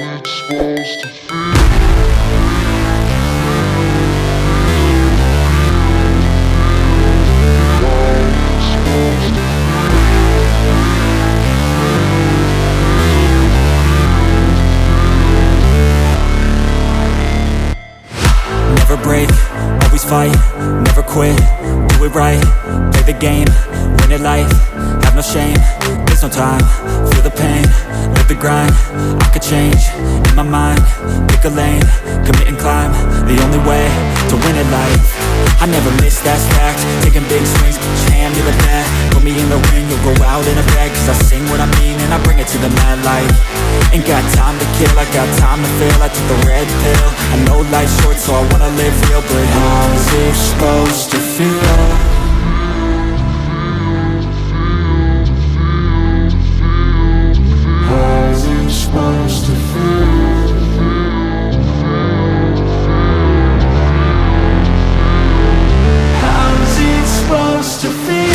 it's supposed to feel. Never break, always fight, never quit, do it right, play the game, win it life, have no shame, there's no time, feel the pain, live the grind, I could change, in my mind, pick a lane, commit and climb, the only way to win it life. I never miss, that's fact, taking big swings, put your hand to the bat, put me in the ring, you'll go out in a bag, cause I sing what I mean and I bring it to the mad light. Ain't got time to kill, I got time to feel, I took the red pill, I know life's short so I wanna live real, but how's it supposed to feel? How's it supposed to feel? How's it supposed to feel?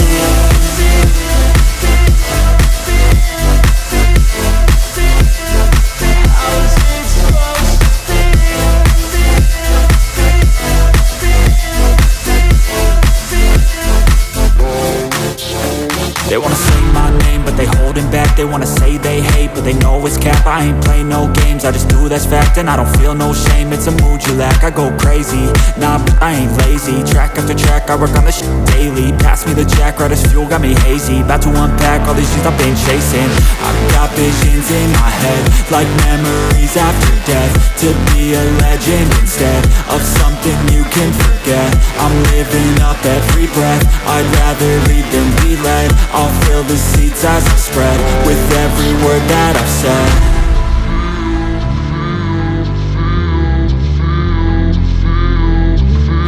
They wanna say my name, but they holding back. They wanna say they hate, but they know it's cap. I ain't play no games, I just do that's fact. And I don't feel no shame, it's a mood you lack. I go crazy, nah, but I ain't lazy. Track after track, I work on this shit daily. Pass me the jack, right as fuel, got me hazy. About to unpack all these things I've been chasing. I've got visions in my head, like memories after death. To be a legend instead of something you can forget. I'm living up every breath, I'd rather lead than be led. I'll fill the seats as I spread with every word that I've said.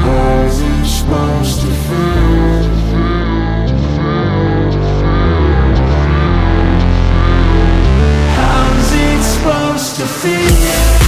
How's it supposed to feel? How's it supposed to feel?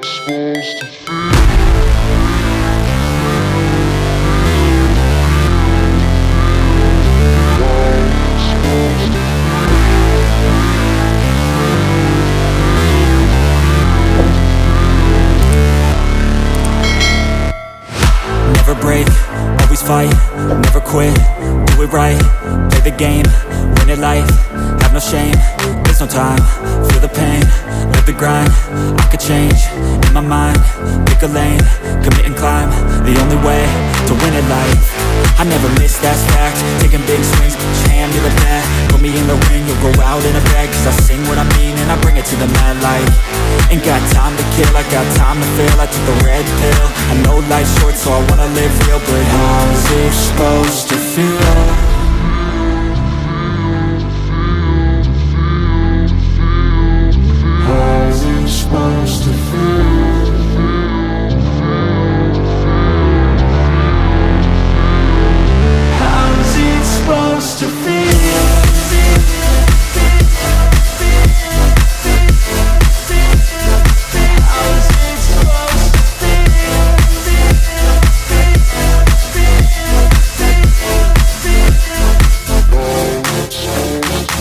It's supposed to feel. Never break, always fight, never quit, do it right, play the game, win it life, have no shame, there's no time, feel the pain, live the grind, I could change, in my mind, pick a lane, commit and climb, the only way to win it life. I never miss, that's fact, taking big swings, put your hand to the bat, put me in the ring, you'll go out in a bag, cause I sing what I mean and I bring it to the mad light. Ain't got time to kill, I got time to feel, I took the red pill, I know life's short so I wanna live real, but how's it supposed to feel? How's it supposed to feel? How's it supposed to feel?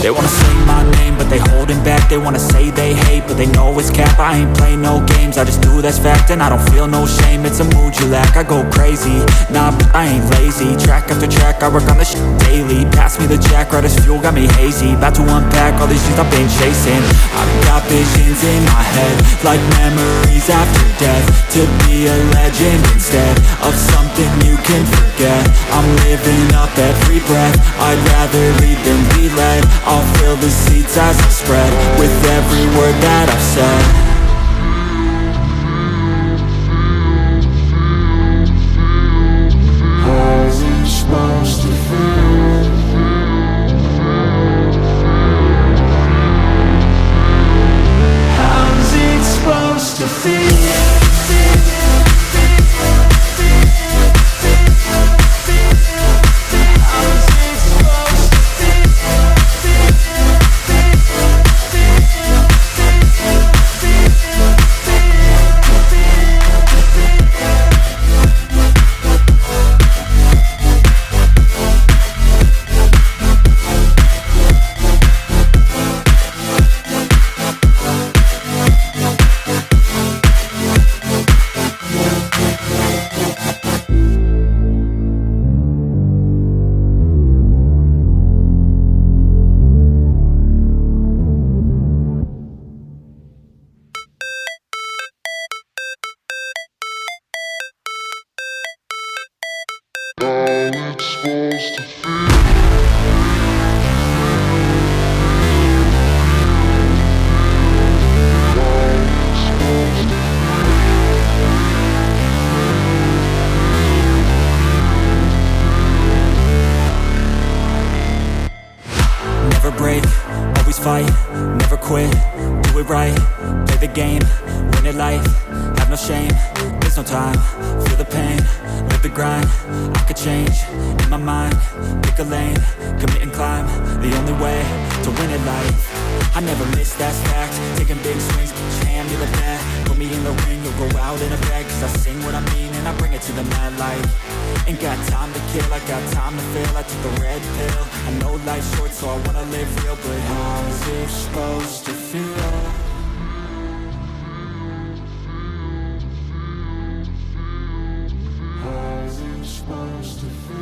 They wanna say my name, but they holding back. They wanna say they hate, but they know it's cap. I ain't play no games, I just do that's fact. And I don't feel no shame, it's a mood you lack. I go crazy, nah, but I ain't lazy. Track after track, I work on this shit daily. Pass me the jack, right as fuel, got me hazy. About to unpack all these things I've been chasing. I've got visions in my head, like memories after death. To be a legend instead of something you can forget. I'm living up every breath, I'd rather lead than be led. I'll fill the seats as I spread with every word that I've said. How's it supposed to feel? How's it supposed to feel? How it's supposed to feel? Never break, always fight, never quit, do it right, play the game, win it life, have no shame, there's no time, feel the pain, live the grind, I could change, in my mind, pick a lane, commit and climb, the only way to win it life. I never miss, that's fact, taking big swings, put your hand to the bat, put me in the ring, you'll go out in a bag, cause I sing what I mean and I bring it to the mad light. Ain't got time to kill, I got time to feel, I took the red pill, I know life's short so I wanna live real, but how's it supposed to feel? How's it supposed to feel?